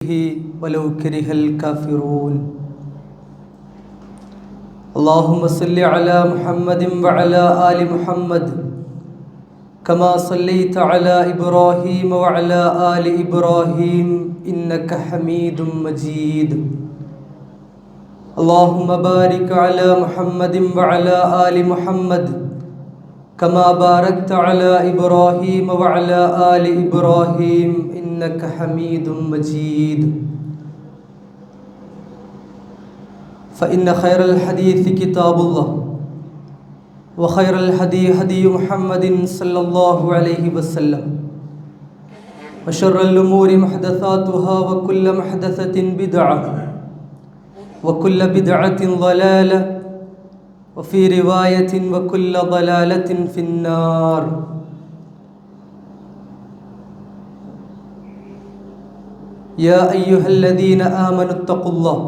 ولو كره الكافرون. اللهم صل على محمد وعلى آل محمد كما صليت على إبراهيم وعلى آل إبراهيم إنك حميد مجيد. اللهم بارك على محمد وعلى آل محمد كما باركت على إبراهيم وعلى آل إبراهيم إنك حميد مجيد. فإن خير الحديث كتاب الله وخير الهدي هدي محمد صلى الله عليه وسلم وشر الأمور محدثاتها وكل محدثة بدعة وكل بدعة ضلالة وفي رواية وكل ضلالة في النار. يا أيها الذين آمنوا اتقوا الله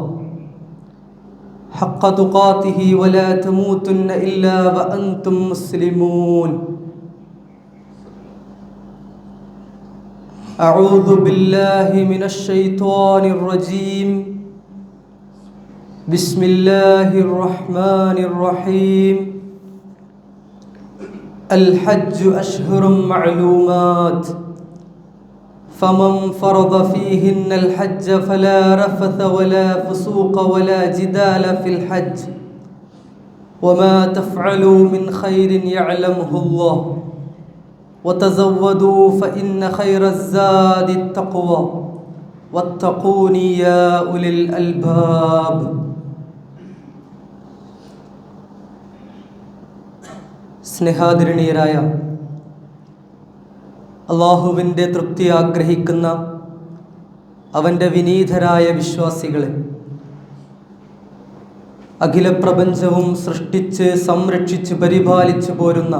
حق تقاته ولا تموتن إلا وأنتم مسلمون. أعوذ بالله من الشيطان الرجيم. بسم الله الرحمن الرحيم. الحج أشهر معلومات فمن فرض فيهن الحج فلا رفث ولا فسوق ولا جدال في الحج وما تفعلوا من خير يعلمه الله وتزودوا فإن خير الزاد التقوى واتقوني يا أولي الألباب. സ്നേഹാദരണീയരായ അള്ളാഹുവിൻ്റെ തൃപ്തി ആഗ്രഹിക്കുന്ന അവൻ്റെ വിനീതരായ വിശ്വാസികളെ, അഖില പ്രപഞ്ചവും സൃഷ്ടിച്ച് സംരക്ഷിച്ച് പരിപാലിച്ചു പോരുന്ന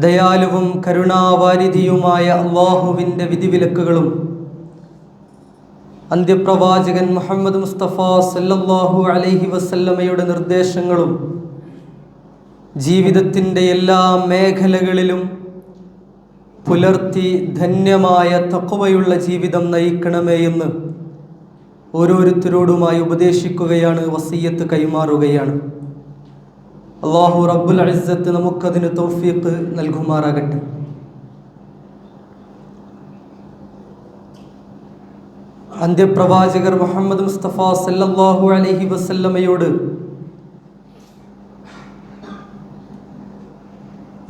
ദയാലുവും കരുണാവാരിധിയുമായ അള്ളാഹുവിൻ്റെ വിധിവിലക്കുകളും അന്ത്യപ്രവാചകൻ മുഹമ്മദ് മുസ്തഫ സല്ലല്ലാഹു അലൈഹി വസല്ലമയുടെ നിർദ്ദേശങ്ങളും ജീവിതത്തിൻ്റെ എല്ലാ മേഖലകളിലും പുലർത്തി ധന്യമായ തഖ്വയുള്ള ജീവിതം നയിക്കണമേ എന്ന് ഓരോരുത്തരോടുമായി ഉപദേശിക്കുകയാണ്, വസിയ്യത്ത് കൈമാറുകയാണ്. അല്ലാഹു റബ്ബുൽ ഇസ്സത്ത് നമുക്കതിന് തൗഫീഖ് നൽകുമാറാകട്ടെ. അന്ത്യപ്രവാചകർ മുഹമ്മദ് മുസ്തഫ സല്ലല്ലാഹു അലൈഹി വസല്ലമയോട്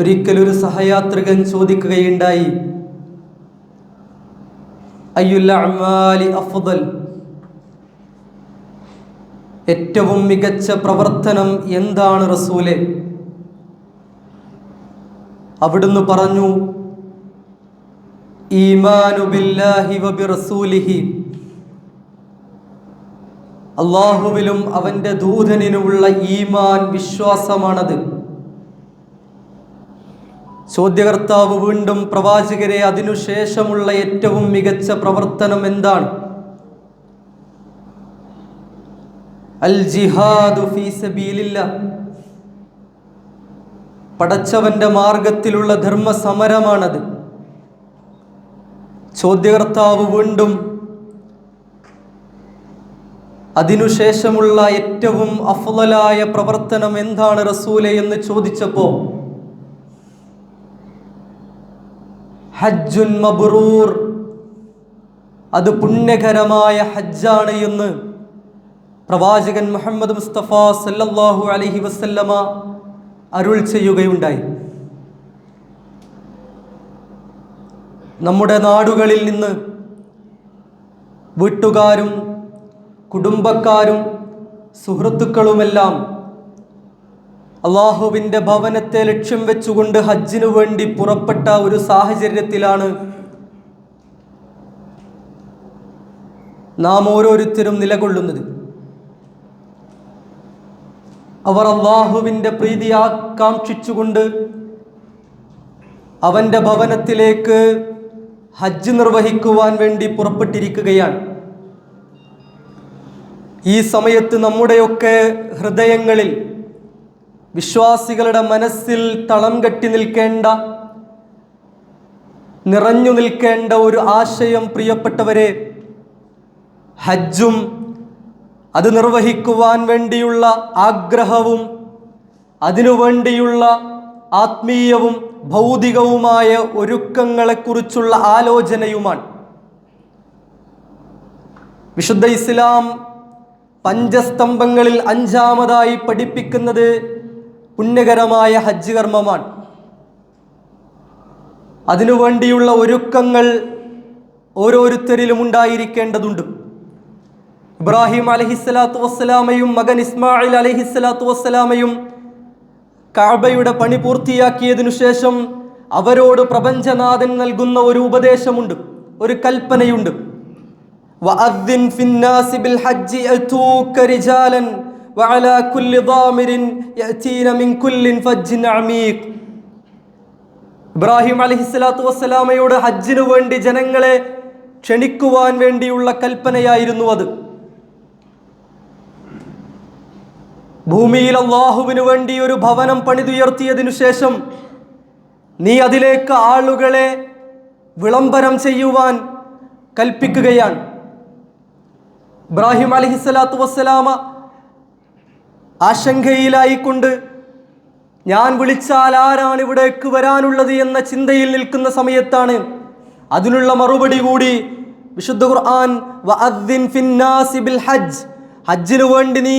ഒരിക്കലൊരു സഹയാത്രികൻ ചോദിക്കുകയുണ്ടായി, അയ്യുൽ അഅ്മാലി അഫ്ദൽ, ഏറ്റവും മികച്ച പ്രവർത്തനം എന്താണ് റസൂലേ? അവിടുന്ന് പറഞ്ഞു, ഈമാനു ബില്ലാഹി വബിറസൂലിഹി, അല്ലാഹുവിലും അവൻ്റെ ദൂതനിലുമുള്ള ഈമാൻ, വിശ്വാസമാണത്. ചോദ്യകർത്താവ് വീണ്ടും പ്രവാചകരെ, അതിനുശേഷമുള്ള ഏറ്റവും മികച്ച പ്രവർത്തനം എന്താണ്? അൽ ജിഹാദു ഫീ സബീലില്ലാഹ്, പടച്ചവന്റെ മാർഗത്തിലുള്ള ധർമ്മസമരമാണത്. ചോദ്യകർത്താവ് വീണ്ടും അതിനുശേഷമുള്ള ഏറ്റവും അഫ്ളലായ പ്രവർത്തനം എന്താണ് റസൂലേ എന്ന് ചോദിച്ചപ്പോൾ ഹജ്ജുൻ മബ്റൂർ, അത് പുണ്യകരമായ ഹജ്ജാണ് എന്ന് പ്രവാചകൻ മുഹമ്മദ് മുസ്തഫ സല്ലല്ലാഹു അലൈഹി വസല്ലമ അരുൾ ചെയ്യുകയുണ്ടായി. നമ്മുടെ നാടുകളിൽ നിന്ന് വീട്ടുകാരും കുടുംബക്കാരും സുഹൃത്തുക്കളുമെല്ലാം അള്ളാഹുവിൻ്റെ ഭവനത്തെ ലക്ഷ്യം വെച്ചുകൊണ്ട് ഹജ്ജിനു വേണ്ടി പുറപ്പെട്ട ഒരു സാഹചര്യത്തിലാണ് നാം ഓരോരുത്തരും നിലകൊള്ളുന്നത്. അവർ അള്ളാഹുവിൻ്റെ പ്രീതി ആകാംക്ഷിച്ചുകൊണ്ട് അവൻ്റെ ഭവനത്തിലേക്ക് ഹജ്ജ് നിർവഹിക്കുവാൻ വേണ്ടി പുറപ്പെട്ടിരിക്കുകയാണ്. ഈ സമയത്ത് നമ്മുടെയൊക്കെ ഹൃദയങ്ങളിൽ, വിശ്വാസികളുടെ മനസ്സിൽ തളം കെട്ടി നിൽക്കേണ്ട നിറഞ്ഞു നിൽക്കേണ്ട ഒരു ആശയം പ്രിയപ്പെട്ടവരെ. ഹജ്ജും അത് നിർവഹിക്കുവാൻ വേണ്ടിയുള്ള ആഗ്രഹവും അതിനുവേണ്ടിയുള്ള ആത്മീയവും ഭൗതികവുമായ ഒരുക്കങ്ങളെക്കുറിച്ചുള്ള ആലോചനയുമാണ്. വിശുദ്ധ ഇസ്ലാം പഞ്ചസ്തംഭങ്ങളിൽ 5-ാമതായി പഠിപ്പിക്കുന്നത് പുണ്യകരമായ ഹജ്ജ് കർമ്മമാണ്. അതിനുവേണ്ടിയുള്ള ഒരുക്കങ്ങൾ ഓരോരുത്തരിലും ഉണ്ടായിരിക്കേണ്ടതുണ്ട്. ഇബ്രാഹിം അലൈഹിസ്സലാത്തു വസ്സലാമയും മകൻ ഇസ്മായിൽ അലൈഹിസ്സലാത്തു വസ്സലാമയും കഅബയുടെ പണി പൂർത്തിയാക്കിയതിനു ശേഷം അവരോട് പ്രപഞ്ചനാഥൻ നൽകുന്ന ഒരു ഉപദേശമുണ്ട്, ഒരു കൽപ്പനയുണ്ട്. വഅദ്ദിൻ ഫിന്നാസി ബിൽ ഹജ്ജി യതൂക റിജാലൻ വഅലാ കുല്ലി ളാമിരിൻ യഅതീന മിൻ കുല്ലി ഫജ്ജിൻ അമീഖ്. ഇബ്രാഹിം അലൈഹിസ്സലാത്തു വസ്സലാമയോട് ഹജ്ജിനു വേണ്ടി ജനങ്ങളെ ക്ഷണിക്കുവാൻ വേണ്ടിയുള്ള കൽപ്പനയായിരുന്നു അത്. ഭൂമിയിൽ അല്ലാഹുവിനു വേണ്ടി ഒരു ഭവനം പണിതുയർത്തിയതിനു ശേഷം നീ അതിലേക്ക് ആളുകളെ വിളംബരം ചെയ്യുവാൻ കൽപ്പിക്കുകയാണ്. ഇബ്രാഹിം അലൈഹിസ്സലാത്തു വസ്സലാമ ആശങ്കയിലായിക്കൊണ്ട് ഞാൻ വിളിച്ചാൽ ആരാണ് ഇവിടേക്ക് വരാനുള്ളത് എന്ന ചിന്തയിൽ നിൽക്കുന്ന സമയത്താണ് അതിനുള്ള മറുപടി കൂടി വിശുദ്ധ ഖുർആൻ വഅദ്ദിൻ ഫിന്നാസി ബിൽ ഹജ്ജ്, ഹജ്ജിനു വേണ്ടി നീ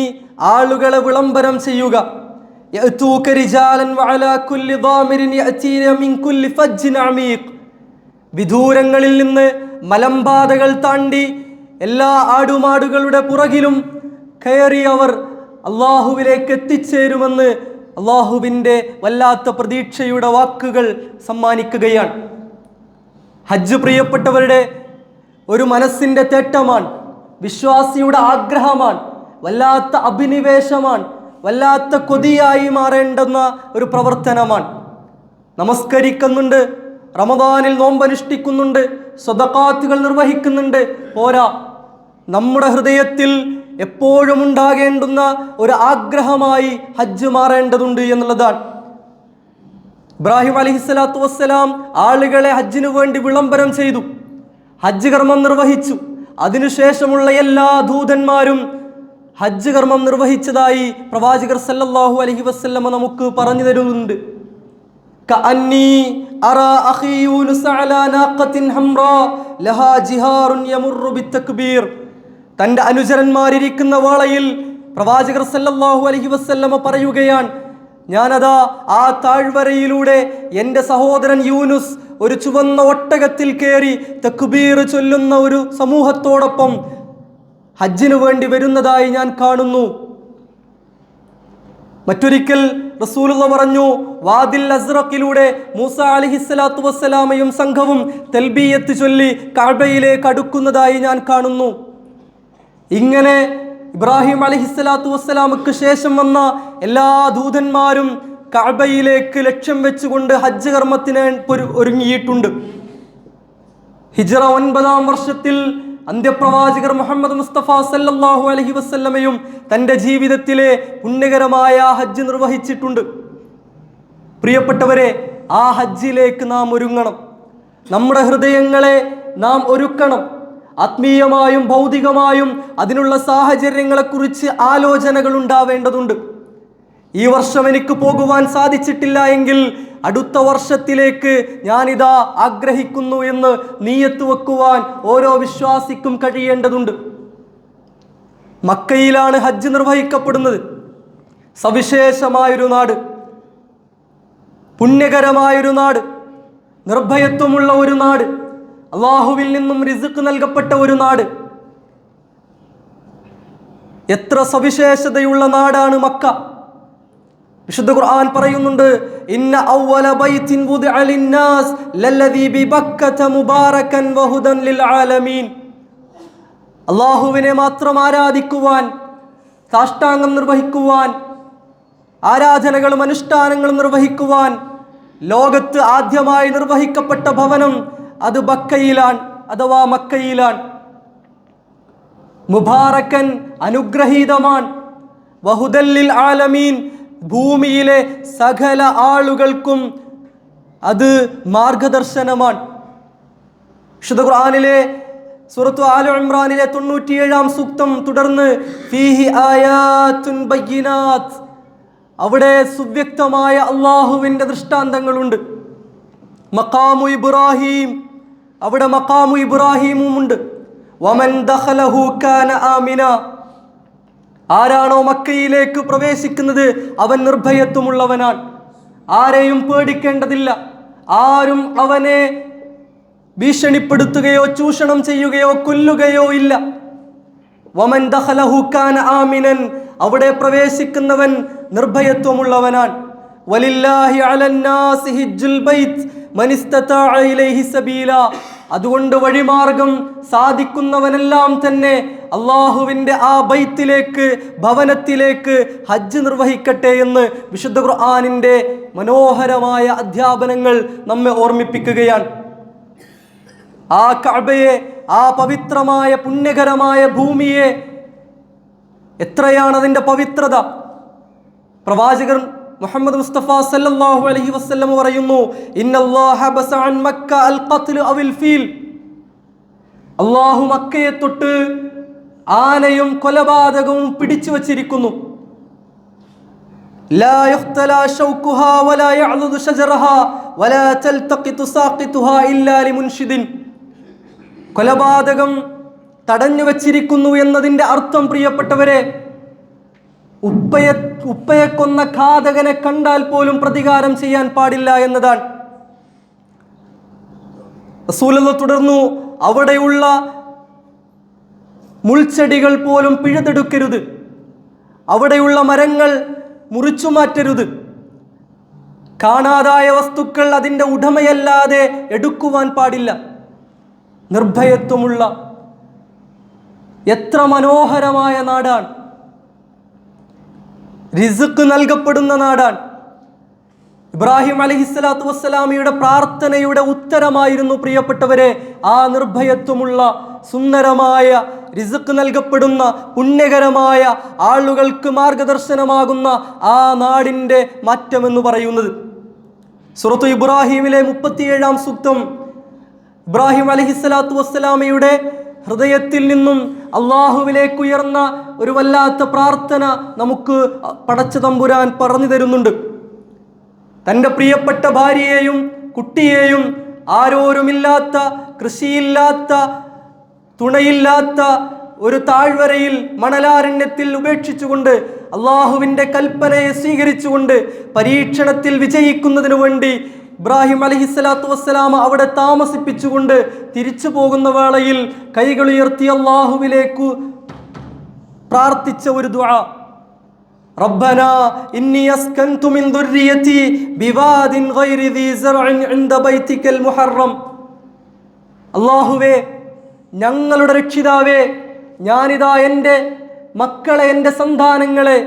ആളുകളെ വിളംബരം ചെയ്യുക. യഅതൂക റിജാലൻ വഅലാ കുല്ലി ളാമിരിൻ യഅതീന മിൻ കുല്ലി ഫജ്ജിൻ അമീഖ്. വിദൂരങ്ങളിൽ നിന്ന് മലമ്പാതകൾ താണ്ടി എല്ലാ ആടുമാടുകളുടെ പുറകിലും കയറി അവർ അള്ളാഹുവിലേക്ക് എത്തിച്ചേരുമെന്ന് അള്ളാഹുവിൻ്റെ വല്ലാത്ത പ്രതീക്ഷയുടെ വാക്കുകൾ സമ്മാനിക്കുകയാണ്. ഹജ്ജ് പ്രിയപ്പെട്ടവരുടെ ഒരു മനസ്സിൻ്റെ തേട്ടമാണ്, വിശ്വാസിയുടെ ആഗ്രഹമാണ്, വല്ലാത്ത അഭിനിവേശമാണ്, വല്ലാത്ത കൊതിയായി മാറേണ്ടുന്ന ഒരു പ്രവർത്തനമാണ്. നമസ്കരിക്കുന്നുണ്ട്, റമദാനിൽ നോമ്പനുഷ്ഠിക്കുന്നുണ്ട്, സ്വദഖാത്തുകൾ നിർവഹിക്കുന്നുണ്ട്, പോരാ, നമ്മുടെ ഹൃദയത്തിൽ എപ്പോഴും ഉണ്ടാകേണ്ടുന്ന ഒരു ആഗ്രഹമായി ഹജ്ജ് മാറേണ്ടതുണ്ട് എന്നുള്ളതാണ്. ഇബ്രാഹിം അലൈഹിസ്സലാത്തു വസ്സലാം ആളുകളെ ഹജ്ജിനു വേണ്ടി വിളംബരം ചെയ്തു, ഹജ്ജ് കർമ്മം നിർവഹിച്ചു. അതിനുശേഷമുള്ള എല്ലാ ദൂതന്മാരും ഹജ്ജ് കർമ്മം നിർവഹിച്ചതായി പ്രവാചകർ സല്ലല്ലാഹു അലൈഹി വസല്ലമ നമുക്ക് പറഞ്ഞു തരുന്നുണ്ട്. കഅന്നി അറാ അഖീ യൂനുസ് അലാ നാഖത്തിൻ ഹംറാ ലഹാ ജിഹാറുൻ യമുറു ബിത്തക്ബീർ. തൻ്റെ അനുചരന്മാരിരിക്കുന്ന വേളയിൽ പ്രവാചകർ സല്ലല്ലാഹു അലൈഹി വസല്ലമ പറയുകയാണ്, ഞാനതാ ആ താഴ്വരയിലൂടെ എൻ്റെ സഹോദരൻ യൂനുസ് ഒരു ചുവന്ന ഒട്ടകത്തിൽ കയറി തക്ബീർ ചൊല്ലുന്ന ഒരു സമൂഹത്തോടൊപ്പം ഹജ്ജിനു വേണ്ടി വരുന്നതായി ഞാൻ കാണുന്നു. മറ്റൊരിക്കൽ റസൂലുള്ള പറഞ്ഞു, വാദിൽ അസ്റഖിലൂടെ മൂസ അലൈഹിസ്സലാത്തു വസ്സലാമയും സംഘവും തൽബിയത്ത് ചൊല്ലി കഅബയിലേക്ക് അടുക്കുന്നതായി ഞാൻ കാണുന്നു. ഇങ്ങനെ ഇബ്രാഹിം അലൈഹിസ്സലാത്തു വസ്സലാമക്ക് ശേഷം വന്ന എല്ലാ ദൂതന്മാരും കഅബയിലേക്ക് ലക്ഷ്യം വെച്ചുകൊണ്ട് ഹജ്ജ് കർമ്മത്തിന് ഒരുങ്ങിയിട്ടുണ്ട്. ഹിജ്റ 9-ാം വർഷത്തിൽ അന്ത്യപ്രവാചകർ മുഹമ്മദ് മുസ്തഫ സല്ലല്ലാഹു അലൈഹി വസല്ലമയും തൻ്റെ ജീവിതത്തിലെ പുണ്യകരമായ ഹജ്ജ് നിർവഹിച്ചിട്ടുണ്ട്. പ്രിയപ്പെട്ടവരെ, ആ ഹജ്ജിലേക്ക് നാം ഒരുങ്ങണം, നമ്മുടെ ഹൃദയങ്ങളെ നാം ഒരുക്കണം. ആത്മീയമായും ഭൗതികമായും അതിനുള്ള സാഹചര്യങ്ങളെക്കുറിച്ച് ആലോചനകൾ ഉണ്ടാവേണ്ടതുണ്ട്. ഈ വർഷം എനിക്ക് പോകുവാൻ സാധിച്ചിട്ടില്ല എങ്കിൽ അടുത്ത വർഷത്തിലേക്ക് ഞാനിതാ ആഗ്രഹിക്കുന്നു എന്ന് നീയത്ത് വെക്കുവാൻ ഓരോ വിശ്വാസിക്കും കഴിയേണ്ടതുണ്ട്. മക്കയിലാണ് ഹജ്ജ് നിർവഹിക്കപ്പെടുന്നത്. സവിശേഷമായൊരു നാട്, പുണ്യകരമായൊരു നാട്, നിർഭയത്വമുള്ള ഒരു നാട്, അള്ളാഹുവിൽ നിന്നും റിസ്ക് നൽകപ്പെട്ട ഒരു നാട്. എത്ര സവിശേഷതയുള്ള നാടാണ് മക്ക. വിശുദ്ധ ഖുർആൻ പറയുന്നുണ്ട്, ഇന്ന അവ്വല ബൈത്തിൻ വുദിഅ ലിന്നാസ് ലല്ലദീ ബിബക്കത മുബാറകൻ വഹുദൻ ലിൽ ആലമീൻ. അല്ലാഹുവിനെ മാത്രം ആരാധിക്കുവാൻ, സാഷ്ടാംഗം നിർവഹിക്കുവാൻ, ആരാധനകളും അനുഷ്ഠാനങ്ങളും നിർവഹിക്കുവാൻ ലോകത്ത് ആദ്യമായി നിർവഹിക്കപ്പെട്ട ഭവനം അത് ബക്കയിലാണ്, അഥവാ മക്കയിലാണ്. മുബാറക്കൻ, അനുഗ്രഹീതമാണ്, വഹുദൻ ലിൽ ആലമീൻ, ഭൂമിയിലെ സകല ആളുകൾക്കും അത് മാർഗദർശനമാണ്. വിശുദ്ധ ഖുർആനിലെ സൂറത്തു ആലു ഇംറാനിലെ 97-ാം സൂക്തം തുടർന്ന് ഫീഹി ആയാത്തുൻ ബയ്യിനാത്ത്, അവിടെ സുവ്യക്തമായ അള്ളാഹുവിൻ്റെ ദൃഷ്ടാന്തങ്ങളുണ്ട്. മഖാമു ഇബ്രാഹിം, അവിടെ മഖാമു ഇബ്രാഹിമും ഉണ്ട്. വമൻ ദഖലഹു കാന ആമിന, ആരാണോ മക്കയിലേക്ക് പ്രവേശിക്കുന്നത് അവൻ നിർഭയത്വമുള്ളവനാണ്, ആരെയും പേടിക്കേണ്ടതില്ല, ആരും അവനെ ഭീഷണിപ്പെടുത്തുകയോ ചൂഷണം ചെയ്യുകയോ കൊല്ലുകയോ ഇല്ല. വമൻ ദഖലഹു കാന ആമിനൻ, അവിടെ പ്രവേശിക്കുന്നവൻ നിർഭയത്വമുള്ളവനാണ്. വലില്ലാഹി അലന്നാസി ഹിജ്ജുൽ ബൈത്ത് മൻ ഇസ്തതാഅ ഇലൈഹി സബീല, അതുകൊണ്ട് വഴിമാർഗം സാധിക്കുന്നവനെല്ലാം തന്നെ അള്ളാഹുവിൻ്റെ ആ ബൈത്തിലേക്ക്, ഭവനത്തിലേക്ക് ഹജ്ജ് നിർവഹിക്കട്ടെ എന്ന് വിശുദ്ധ ഖുർആനിൻ്റെ മനോഹരമായ അധ്യാപനങ്ങൾ നമ്മെ ഓർമ്മിപ്പിക്കുകയാണ്. ആ കഅബയെ, ആ പവിത്രമായ പുണ്യകരമായ ഭൂമിയെ, എത്രയാണ് അതിൻ്റെ പവിത്രത! പ്രവാചകർ മുഹമ്മദ് മുസ്തഫ സല്ലല്ലാഹു അലൈഹി വസല്ലം പറയുന്നു, ഇന്നല്ലാഹ ബസ അൻ മക്ക അൽ ഖത്ൽ അവൽ ഫീൽ, അല്ലാഹു മക്കയെ തൊട്ട് ആനയും കൊലപാതകവും പിടിച്ചു വച്ചിരിക്കുന്നു. ലാ യുഖ്തലാ ശൗഖുഹാ വലാ യഅ്ലുദു ശജറഹാ വലാ തൽതഖിതു സാഖിതുഹാ ഇല്ലാ ലിമുൻഷിദിൻ. കൊലപാതകം തടഞ്ഞു വച്ചിരിക്കുന്നു എന്നതിൻ്റെ അർത്ഥം, പ്രിയപ്പെട്ടവരെ, ഉപ്പയെ കൊന്ന ഘാതകനെ കണ്ടാൽ പോലും പ്രതികാരം ചെയ്യാൻ പാടില്ല എന്നതാണ്. റസൂലുള്ളാഹി തുടർന്നു, അവിടെയുള്ള മുൾച്ചെടികൾ പോലും പിഴുതെടുക്കരുത്, അവിടെയുള്ള മരങ്ങൾ മുറിച്ചു മാറ്റരുത്, കാണാതായ വസ്തുക്കൾ അതിൻ്റെ ഉടമയല്ലാതെ എടുക്കുവാൻ പാടില്ല. നിർഭയത്വമുള്ള എത്ര മനോഹരമായ നാടാണ്, റിസ്ക് നൽകപ്പെടുന്ന നാടാണ്. ഇബ്രാഹിം അലൈഹിസ്സലാത്തു വസ്സലാമിയുടെ പ്രാർത്ഥനയുടെ ഉത്തരമായിരുന്നു, പ്രിയപ്പെട്ടവരെ, ആ നിർഭയത്വമുള്ള സുന്ദരമായ റിസ്ക് നൽകപ്പെടുന്ന പുണ്യകരമായ ആളുകൾക്ക് മാർഗദർശനമാകുന്ന ആ നാടിൻ്റെ മാറ്റമെന്ന് പറയുന്നത്. സൂറത്തു ഇബ്രാഹിമിലെ 37-ാം സൂക്തം ഇബ്രാഹിം അലൈഹിസ്സലാത്തു വസ്സലാമയുടെ ഹൃദയത്തിൽ നിന്നും അള്ളാഹുവിലേക്ക് ഉയർന്ന ഒരു വല്ലാത്ത പ്രാർത്ഥന നമുക്ക് പടച്ച തമ്പുരാൻ പറഞ്ഞു തരുന്നുണ്ട്. തൻ്റെ പ്രിയപ്പെട്ട ഭാര്യയെയും കുട്ടിയെയും ആരോരുമില്ലാത്ത, കൃഷിയില്ലാത്ത, തുണയില്ലാത്ത ഒരു താഴ്വരയിൽ മണലാരണ്യത്തിൽ ഉപേക്ഷിച്ചുകൊണ്ട് അള്ളാഹുവിൻ്റെ കൽപ്പനയെ സ്വീകരിച്ചുകൊണ്ട് പരീക്ഷണത്തിൽ വിജയിക്കുന്നതിനു വേണ്ടി ഇബ്രാഹിം അലൈഹിസ്സലാത്തു വസ്സലാമ അവിടെ താമസിപ്പിച്ചുകൊണ്ട് തിരിച്ചു പോകുന്ന വേളയിൽ കൈകളുയർത്തി അള്ളാഹുവിലേക്ക് പ്രാർത്ഥിച്ച ഒരു ദുആ, റബ്ബനാ ഇന്നി അസ്കൻതു മിൻ ദുർരിയതി ബിവാദിൻ ഗൈരി ദീ സർഇൻ ഇൻദ ബൈതികൽ മുഹറം. അല്ലാഹുവേ, ഞങ്ങളുടെ രക്ഷിതാവേ, ഞാനിതാ എൻ്റെ മക്കളെ, എൻ്റെ സന്താനങ്ങളെ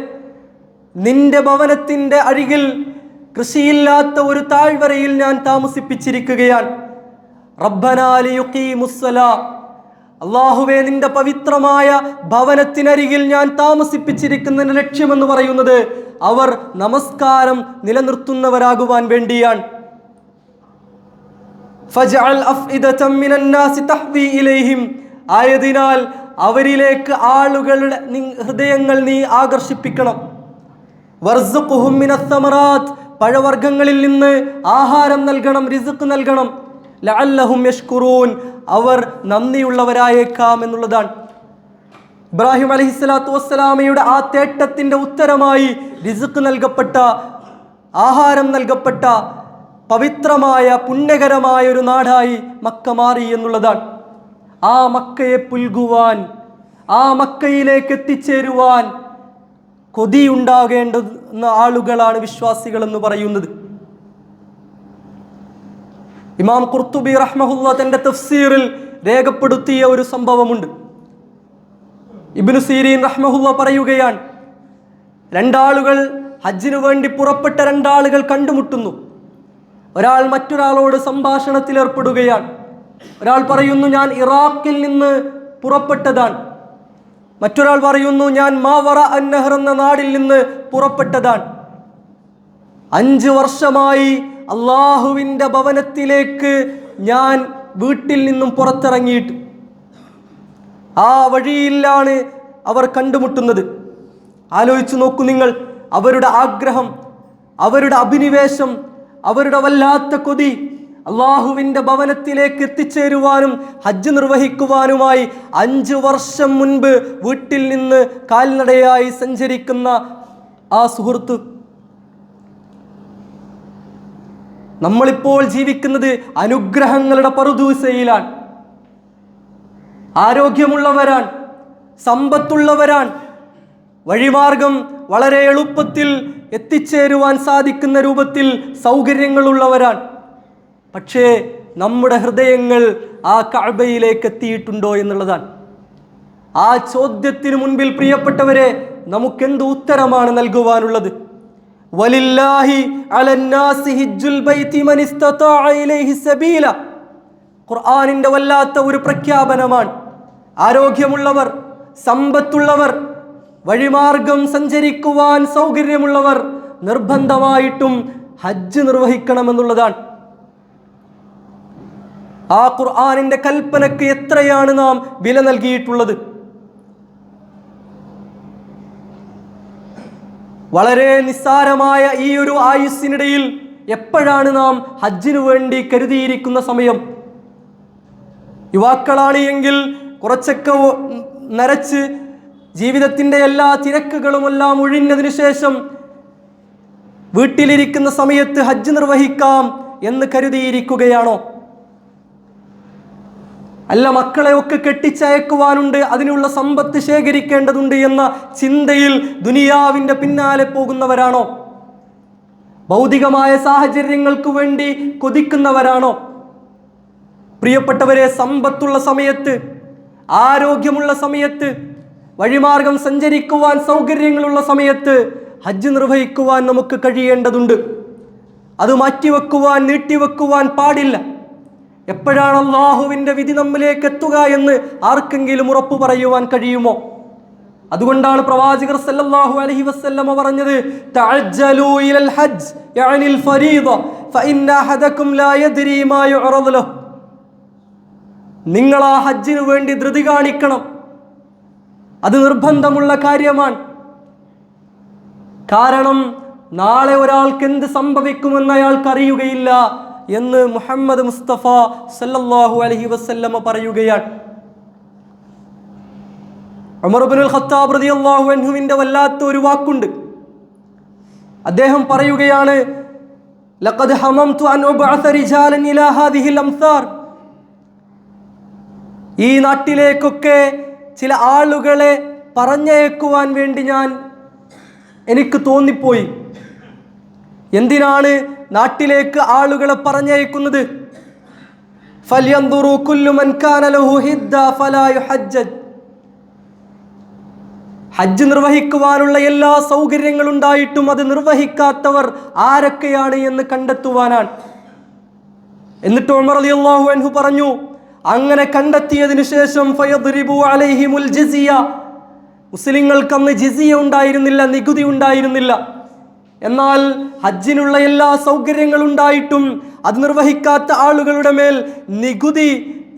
നിന്റെ ഭവനത്തിൻ്റെ അരികിൽ കൃഷിയില്ലാത്ത ഒരു താഴ്വരയിൽ ഞാൻ താമസിപ്പിച്ചിരിക്കുകയാണ്. റബ്ബനാ ലിയുഖീമുസ്സലാ, അല്ലാഹുവേ, നിന്റെ പവിത്രമായ ഭവനത്തിനരികിൽ ഞാൻ താമസിപ്പിച്ചിരിക്കുന്നതിന്റെ ലക്ഷ്യമെന്ന് പറയുന്നത് അവർ നമസ്കാരം നിലനിർത്തുന്നവരാകുവാൻ വേണ്ടിയാണ്. ഫജ്അൽ അഫ്ഇദതം മിനൻ നാസി തഹ്വി ഇലൈഹിം, ആയതിനാൽ അവരിലേക്ക് ആളുകളുടെ ഹൃദയങ്ങൾ നീ ആകർഷിപ്പിക്കണം. വർസുഖുഹും മിനസ് സമറാത്ത്, പഴവർഗ്ഗങ്ങളിൽ നിന്ന് ആഹാരം നൽകണം, റിസ്ക് നൽകണം. ലഅല്ലഹും യഷ്കുറൂൻ, അവർ നന്ദിയുള്ളവരായേക്കാം എന്നുള്ളതാണ്. ഇബ്രാഹിം അലൈഹിസ്സലാത്തു വസ്സലാമയുടെ ആ തേട്ടത്തിൻ്റെ ഉത്തരമായി റിസ്ക് നൽകപ്പെട്ട, ആഹാരം നൽകപ്പെട്ട പവിത്രമായ പുണ്യകരമായ ഒരു നാടായി മക്ക മാറി എന്നുള്ളതാണ്. ആ മക്കയെ പുൽകുവാൻ, ആ മക്കയിലേക്ക് എത്തിച്ചേരുവാൻ കൊതിയുണ്ടാകേണ്ടുന്ന ആളുകളാണ് വിശ്വാസികൾ എന്ന് പറയുന്നത്. ഇമാം ഖുർത്തുബി റഹ്മഹുല്ലാ തൻ്റെ തഫ്സീറിൽ രേഖപ്പെടുത്തിയ ഒരു സംഭവമുണ്ട്. ഇബ്നു സീരീൻ റഹ്മഹുല്ലാ പറയുകയാണ്, രണ്ടാളുകൾ, ഹജ്ജിനു വേണ്ടി പുറപ്പെട്ട രണ്ടാളുകൾ കണ്ടുമുട്ടുന്നു. ഒരാൾ മറ്റൊരാളോട് സംഭാഷണത്തിൽ ഏർപ്പെടുകയാണ്. ഒരാൾ പറയുന്നു, ഞാൻ ഇറാഖിൽ നിന്ന് പുറപ്പെട്ടതാണ്. മറ്റൊരാൾ പറയുന്നു, ഞാൻ മാവറ അന്നഹർ എന്ന നാടിൽ നിന്ന് പുറപ്പെട്ടതാണ്. 5 വർഷമായി അള്ളാഹുവിൻ്റെ ഭവനത്തിലേക്ക് ഞാൻ വീട്ടിൽ നിന്നും പുറത്തിറങ്ങിയിട്ട് ആ വഴിയിലാണ് അവർ കണ്ടുമുട്ടുന്നത്. ആലോചിച്ചു നോക്കൂ നിങ്ങൾ, അവരുടെ ആഗ്രഹം, അവരുടെ അഭിനിവേശം, അവരുടെ വല്ലാത്ത കൊതി അള്ളാഹുവിൻ്റെ ഭവനത്തിലേക്ക് എത്തിച്ചേരുവാനും ഹജ്ജ് നിർവഹിക്കുവാനുമായി 5 വർഷം മുൻപ് വീട്ടിൽ നിന്ന് കാൽനടയായി സഞ്ചരിക്കുന്ന ആ സുഹൃത്ത്. നമ്മളിപ്പോൾ ജീവിക്കുന്നത് അനുഗ്രഹങ്ങളുടെ പറുദീസയിലാണ്. ആരോഗ്യമുള്ളവരാണ്, സമ്പത്തുള്ളവരാണ്, വഴിമാർഗം വളരെ എളുപ്പത്തിൽ എത്തിച്ചേരുവാൻ സാധിക്കുന്ന രൂപത്തിൽ സൗകര്യങ്ങളുള്ളവരാണ്. പക്ഷേ നമ്മുടെ ഹൃദയങ്ങൾ ആ കഅബയിലേക്ക് എത്തിയിട്ടുണ്ടോ എന്നുള്ളതാണ്. ആ ചോദ്യത്തിന് മുൻപിൽ പ്രിയപ്പെട്ടവരെ, നമുക്കെന്ത് ഉത്തരമാണ് നൽകുവാനുള്ളത്? വലില്ലാഹി അലന്നാസി ഹിജ്ജുൽ ബൈതി മൻ ഇസ്തതാഅ ഇലൈഹി സബീല. ഖുർആനിന്റെ വല്ലാത്ത ഒരു പ്രഖ്യാപനമാണ്. ആരോഗ്യമുള്ളവർ, സമ്പത്തുള്ളവർ, വഴിമാർഗം സഞ്ചരിക്കുവാൻ സൗകര്യമുള്ളവർ നിർബന്ധമായിട്ടും ഹജ്ജ് നിർവഹിക്കണമെന്നുള്ളതാണ്. ആ ഖുർആനിന്റെ കൽപ്പനയ്ക്ക് എത്രയാണ് നാം വില നൽകിയിട്ടുള്ളത്? വളരെ നിസ്സാരമായ ഈ ഒരു ആയുസ്സിനിടയിൽ എപ്പോഴാണ് നാം ഹജ്ജിനു വേണ്ടി കരുതിയിരിക്കുന്ന സമയം? യുവാക്കളാണ് എങ്കിൽ കുറച്ചൊക്കെ നരച്ച് ജീവിതത്തിൻ്റെ എല്ലാ തിരക്കുകളുമെല്ലാം ഒഴിഞ്ഞതിനു ശേഷം വീട്ടിലിരിക്കുന്ന സമയത്ത് ഹജ്ജ് നിർവഹിക്കാം എന്ന് കരുതിയിരിക്കുകയാണോ? അല്ല, മക്കളെയൊക്കെ കെട്ടിച്ചയക്കുവാനുണ്ട്, അതിനുള്ള സമ്പത്ത് ശേഖരിക്കേണ്ടതുണ്ട് എന്ന ചിന്തയിൽ ദുനിയാവിൻ്റെ പിന്നാലെ പോകുന്നവരാണോ? ഭൗതികമായ സാഹചര്യങ്ങൾക്ക് വേണ്ടി കൊതിക്കുന്നവരാണോ? പ്രിയപ്പെട്ടവരെ, സമ്പത്തുള്ള സമയത്ത്, ആരോഗ്യമുള്ള സമയത്ത്, വഴിമാർഗം സഞ്ചരിക്കുവാൻ സൗകര്യങ്ങളുള്ള സമയത്ത് ഹജ്ജ് നിർവഹിക്കുവാൻ നമുക്ക് കഴിയേണ്ടതുണ്ട്. അത് മാറ്റിവെക്കുവാൻ, നീട്ടിവെക്കുവാൻ പാടില്ല. എപ്പോഴാണ് അല്ലാഹുവിൻ്റെ വിധി നമ്മിലേക്ക് എത്തുക എന്ന് ആർക്കെങ്കിലും ഉറപ്പു പറയുവാൻ കഴിയുമോ? അതുകൊണ്ടാണ് പ്രവാചകർ സല്ലല്ലാഹു അലൈഹി വസല്ലമ പറഞ്ഞത്, തഅജ്ജലൂ ഇലൽ ഹജ്ജ് യഅനിൽ ഫരീദ ഫഇന്ന അഹദകും ലാ യദ്രി മാ യുഅറദു ലഹു. നിങ്ങൾ ആ ഹജ്ജിന് വേണ്ടി ധൃതി കാണിക്കണം. അത് നിർബന്ധമുള്ള കാര്യമാണ്. കാരണം നാളെ ഒരാൾക്ക് എന്ത് സംഭവിക്കുമെന്ന് അയാൾക്ക് അറിയുകയില്ല എന്ന് മുഹമ്മദ് മുസ്തഫ സല്ലല്ലാഹു അലൈഹി വസല്ലമ പറയുകയാണ്. ഉമർ ഇബ്നുൽ ഖത്താബ് റളിയല്ലാഹു അൻഹുവിന്റെ വല്ലാത്ത ഒരു വാക്കുണ്ട്. അദ്ദേഹം പറയുകയാണ്, ലഖദ് ഹമംതു അൻ ഉബ്അസ റിജാലൻ ഇലാ ഹാദിഹിൽ അംസാർ. ഈ നാട്ടിലേക്കൊക്കെ ചില ആളുകളെ പറഞ്ഞയക്കുവാൻ വേണ്ടി എനിക്ക് തോന്നിപ്പോയി. എന്തിനാണ് നാട്ടിലേക്ക് ആളുകളെ പറഞ്ഞയക്കുന്നത്? ഫൽയൻദുറു കുല്ലു മൻ കാന ലഹു ഹിദ്ദ ഫലാ യുഹജ്ജജ്. ഹജ്ജ് നിർവഹിക്കുവാനുള്ള എല്ലാ സൗകര്യങ്ങളുണ്ടായിട്ടും അത് നിർവഹിക്കാത്തവർ ആരൊക്കെയാണ് എന്ന് കണ്ടെത്തുവാനാണ്. എന്നിട്ട് ഉമർ റളിയല്ലാഹു അൻഹു പറഞ്ഞു, അങ്ങനെ കണ്ടെത്തിയതിനു ശേഷം ഫയദ്രിബു അലൈഹിമുൽ ജിസിയ. മുസ്ലിങ്ങൾക്ക് അന്ന് ജിസിയ ഉണ്ടായിരുന്നില്ല, നികുതി ഉണ്ടായിരുന്നില്ല. എന്നാൽ ഹജ്ജിനുള്ള എല്ലാ സൗകര്യങ്ങളുണ്ടായിട്ടും അത് നിർവഹിക്കാത്ത ആളുകളുടെ മേൽ നികുതി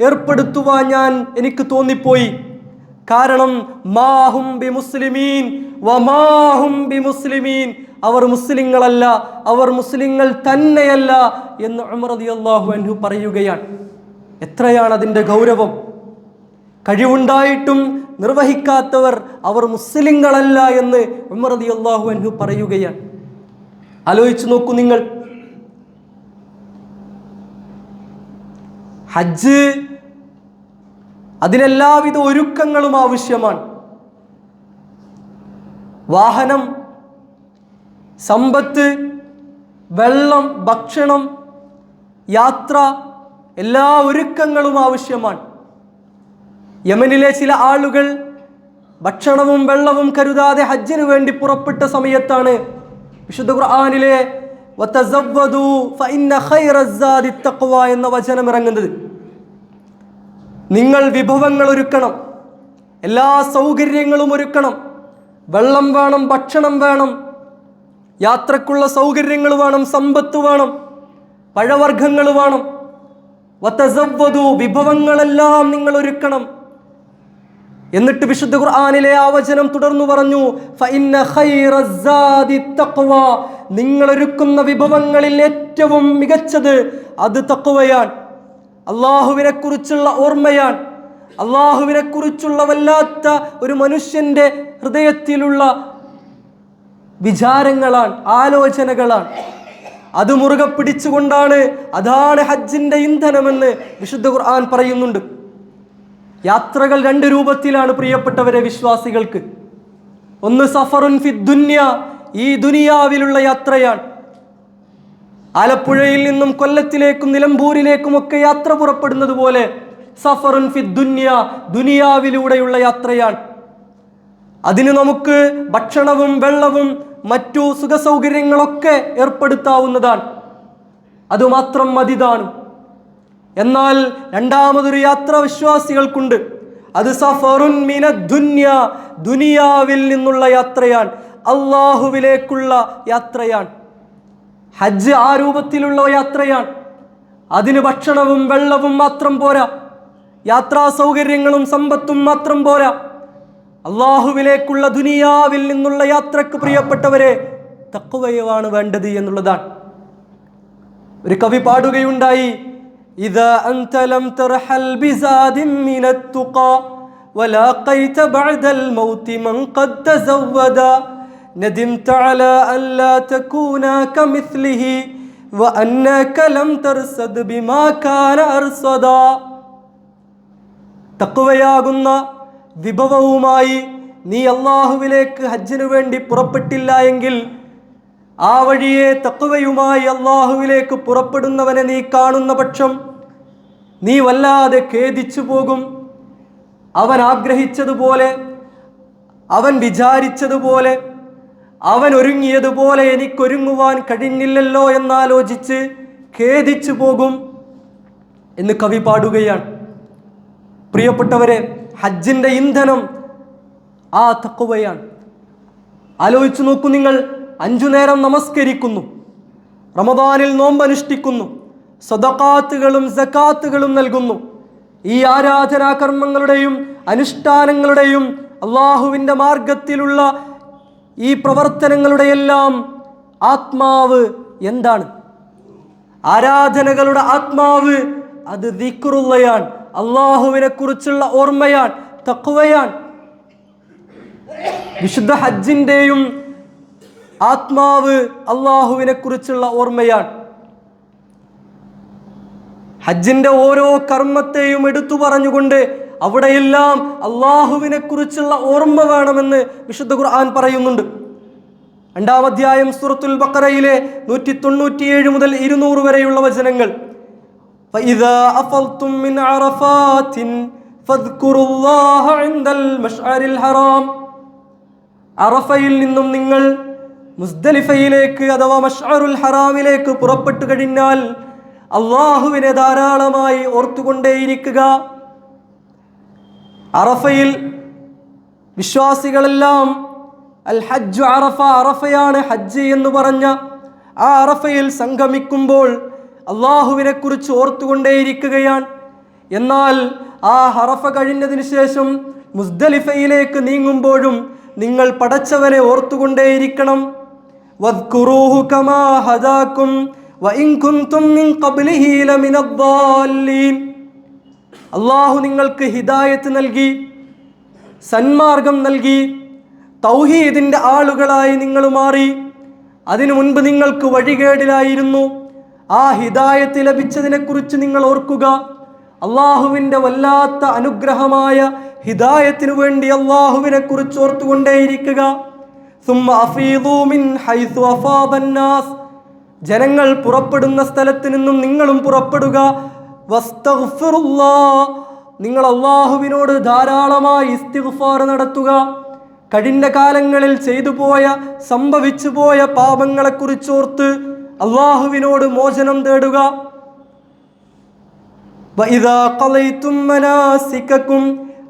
ഏർപ്പെടുത്തുവാൻ എനിക്ക് തോന്നിപ്പോയി. കാരണം മാഹും ബി മുസ്ലിമീൻ വമാഹും ബി മുസ്ലിമീൻ, അവർ മുസ്ലിങ്ങളല്ല, അവർ മുസ്ലിങ്ങൾ തന്നെയല്ല എന്ന് ഉമർ റളിയല്ലാഹു അൻഹു പറയുകയാണ്. എത്രയാണ് അതിൻ്റെ ഗൗരവം! കഴിവുണ്ടായിട്ടും നിർവഹിക്കാത്തവർ അവർ മുസ്ലിങ്ങളല്ല എന്ന് ഉമർ റളിയല്ലാഹു അൻഹു പറയുകയാണ്. ആലോചിച്ചു നോക്കൂ നിങ്ങൾ. ഹജ്ജ്, അതിനെല്ലാവിധ ഒരുക്കങ്ങളും ആവശ്യമാണ്. വാഹനം, സമ്പത്ത്, വെള്ളം, ഭക്ഷണം, യാത്ര, എല്ലാ ഒരുക്കങ്ങളും ആവശ്യമാണ്. യമനിലെ ചില ആളുകൾ ഭക്ഷണവും വെള്ളവും കരുതാതെ ഹജ്ജിന് വേണ്ടി പുറപ്പെട്ട സമയത്താണ് വിശുദ്ധ ഖുർആനിലെ വതസവ്വദു ഫഇന്ന ഖൈറസ്സാദി തഖ്വ എന്ന വചനം ഇറങ്ങുന്നത്. നിങ്ങൾ വിഭവങ്ങൾ ഒരുക്കണം, എല്ലാ സൗകര്യങ്ങളും ഒരുക്കണം. വെള്ളം വേണം, ഭക്ഷണം വേണം, യാത്രക്കുള്ള സൗകര്യങ്ങൾ വേണം, സമ്പത്ത് വേണം, പഴവർഗ്ഗങ്ങൾ വേണം. വതസവ്വദു, വിഭവങ്ങളെല്ലാം നിങ്ങൾ ഒരുക്കണം. എന്നിട്ട് വിശുദ്ധ ഖുർആനിലെ ആ വചനം തുടർന്നു പറഞ്ഞു, ഫഇന്ന ഖൈറസ്സാദി തഖ്വ, നിങ്ങൾ ഒരുക്കുന്ന വിഭവങ്ങളിൽ ഏറ്റവും മികച്ചത് അത് തഖ്വയാണ്, അള്ളാഹുവിനെ കുറിച്ചുള്ള ഓർമ്മയാണ്, അള്ളാഹുവിനെ കുറിച്ചുള്ള വല്ലാത്ത ഒരു മനുഷ്യന്റെ ഹൃദയത്തിലുള്ള വിചാരങ്ങളാണ്, ആലോചനകളാണ്. അത് മുറുകെ പിടിച്ചുകൊണ്ടാണ്, അതാണ് ഹജ്ജിന്റെ ഇന്ധനമെന്ന് വിശുദ്ധ ഖുർആൻ പറയുന്നുണ്ട്. യാത്രകൾ രണ്ട് രൂപത്തിലാണ് പ്രിയപ്പെട്ടവരെ വിശ്വാസികൾക്ക്. ഒന്ന് സഫറുൻ ഫി ദുനിയ, ഈ ദുനിയാവിലുള്ള യാത്രയാണ്. ആലപ്പുഴയിൽ നിന്നും കൊല്ലത്തിലേക്കും നിലമ്പൂരിലേക്കും ഒക്കെ യാത്ര പുറപ്പെടുന്നത് പോലെ സഫറുൻ ഫി ദുനിയ, ദുനിയാവിലൂടെയുള്ള യാത്രയാണ്. അതിന് നമുക്ക് ഭക്ഷണവും വെള്ളവും മറ്റു സുഖസൗകര്യങ്ങളൊക്കെ ഏർപ്പെടുത്താവുന്നതാണ്, അതുമാത്രം മതിതാണ്. എന്നാൽ രണ്ടാമതൊരു യാത്ര വിശ്വാസികൾക്കുണ്ട്, അത് സഫറുൻ മിനദ് ദുനിയ, ദുനിയാവിൽ നിന്നുള്ള യാത്രയാണ്, അള്ളാഹുവിലേക്കുള്ള യാത്രയാണ്. ഹജ്ജ് ആ രൂപത്തിലുള്ള യാത്രയാണ്. അതിന് ഭക്ഷണവും വെള്ളവും മാത്രം പോരാ, യാത്രാ സൗകര്യങ്ങളും സമ്പത്തും മാത്രം പോരാ. അള്ളാഹുവിലേക്കുള്ള ദുനിയാവിൽ നിന്നുള്ള യാത്രക്ക് പ്രിയപ്പെട്ടവരെ തഖ്വയാണ് വേണ്ടത് എന്നുള്ളതാണ്. ഒരു കവി പാടുകയുണ്ടായി, ഇദാ അൻത ലം തർഹൽ ബിസാദിൻ മിനത് തുഖാ വലാഖൈത ബഅദൽ മൗതി മൻ ഖദ് തസവദ നദിംത അലാ അൻ ലാ തകൂന കമിസ്ലിഹി വഅന്നക ലം തർസദ് ബിമാ കാന അർസദ. തഖ്വയാകുന്ന വിഭവവുമായി നീ അള്ളാഹുവിലേക്ക് ഹജ്ജിനു വേണ്ടി പുറപ്പെട്ടില്ല എങ്കിൽ, ആ വഴിയെ തഖ്വയുമായി അള്ളാഹുവിലേക്ക് പുറപ്പെടുന്നവനെ നീ കാണുന്ന പക്ഷം നീ വല്ലാതെ ഖേദിച്ചു പോകും. അവൻ ആഗ്രഹിച്ചതുപോലെ, അവൻ വിചാരിച്ചതുപോലെ, അവൻ ഒരുങ്ങിയതുപോലെ എനിക്കൊരുങ്ങുവാൻ കഴിഞ്ഞില്ലല്ലോ എന്നാലോചിച്ച് ഖേദിച്ചു പോകും എന്ന് കവി പാടുകയാണ്. പ്രിയപ്പെട്ടവരെ, ഹജ്ജിന്റെ ഇന്ധനം ആ തഖ്വയാണ്. ആലോചിച്ചു നോക്കൂ, നിങ്ങൾ 5 നേരം നമസ്കരിക്കുന്നു, റമദാനിൽ നോമ്പനുഷ്ഠിക്കുന്നു, സദഖാത്തുകളും സകാത്തുകളും നൽകുന്നു. ഈ ആരാധനാ കർമ്മങ്ങളുടെയും അനുഷ്ഠാനങ്ങളുടെയും അള്ളാഹുവിൻ്റെ മാർഗത്തിലുള്ള ഈ പ്രവർത്തനങ്ങളുടെയെല്ലാം ആത്മാവ് എന്താണ്? ആരാധനകളുടെ ആത്മാവ് അത് ദിക്റുള്ളയാണ്, അള്ളാഹുവിനെ കുറിച്ചുള്ള ഓർമ്മയാണ്, തഖ്വയാണ്. വിശുദ്ധ ഹജ്ജിന്റെയും ആത്മാവ് അള്ളാഹുവിനെ കുറിച്ചുള്ള ഓർമ്മയാണ്. ഹജ്ജിന്റെ ഓരോ കർമ്മത്തെയും എടുത്തു പറഞ്ഞുകൊണ്ട് അവിടെയെല്ലാം അള്ളാഹുവിനെ കുറിച്ചുള്ള ഓർമ്മ വേണമെന്ന് വിശുദ്ധ ഖുർആൻ പറയുന്നുണ്ട്. 2-ാം അധ്യായം സൂറത്തുൽ ബഖറയിലെ 197 മുതൽ 200 വരെയുള്ള വചനങ്ങൾ. فإذا أفضتم من عرفات فاذكروا الله عند المشعر الحرام. അറഫയിൽ നിന്നും നിങ്ങൾ മുസ്ദലിഫയിലേക്ക് അഥവാ മശ്അറുൽ ഹറാമിലേക്ക് പുറപ്പെട്ടു കഴിഞ്ഞാൽ അള്ളാഹുവിനെ ധാരാളമായി ഓർത്തുകൊണ്ടേയിരിക്കുക. അറഫയിൽ വിശ്വാസികളെല്ലാം അൽ ഹജ്ജു അറഫ, അറഫയാണ് ഹജ്ജ് എന്ന് പറഞ്ഞ ആ അറഫയിൽ സംഗമിക്കുമ്പോൾ അള്ളാഹുവിനെ കുറിച്ച് ഓർത്തുകൊണ്ടേയിരിക്കുകയാണ്. എന്നാൽ ആ അറഫ കഴിഞ്ഞതിന് ശേഷം മുസ്ദലിഫയിലേക്ക് നീങ്ങുമ്പോഴും നിങ്ങൾ പടച്ചവനെ ഓർത്തുകൊണ്ടേയിരിക്കണം. വദ്കുറൂഹു കമാ ഹദാകും വഇൻ കുൻതും മിൻ ഖബ്ലിഹി ലമിനദ്ദാല്ലീൻ. അള്ളാഹു നിങ്ങൾക്ക് ഹിദായത്ത് നൽകി, സന്മാർഗം നൽകി, തൗഹീദിന്റെ ആളുകളായി നിങ്ങൾ മാറി. അതിനു മുൻപ് നിങ്ങൾക്ക് വഴികേടിലായിരുന്നു. ആ ഹിദായത്ത് ലഭിച്ചതിനെ കുറിച്ച് നിങ്ങൾ ഓർക്കുക. അള്ളാഹുവിൻ്റെ വല്ലാത്ത അനുഗ്രഹമായ ഹിദായത്തിനു വേണ്ടി അള്ളാഹുവിനെ കുറിച്ച് ഓർത്തുകൊണ്ടേയിരിക്കുക. സുമ്മ അഫീദൂ മിൻ ഹൈസു അഫാദന്നാസ്. ജനങ്ങൾ പുറപ്പെടുന്ന സ്ഥലത്ത് നിന്നും നിങ്ങളും പുറപ്പെടുക. വസ്തഗ്ഫിറുല്ലാഹ്. നിങ്ങൾ അള്ളാഹുവിനോട് ധാരാളമായി ഇസ്തിഗ്ഫാർ നടത്തുക. കഴിഞ്ഞ കാലങ്ങളിൽ ചെയ്തു പോയ, സംഭവിച്ചു പോയ പാപങ്ങളെക്കുറിച്ചോർത്ത് അള്ളാഹുവിനോട് മോചനം തേടുക. വഇദാ ഖളൈതും മനാസികകും.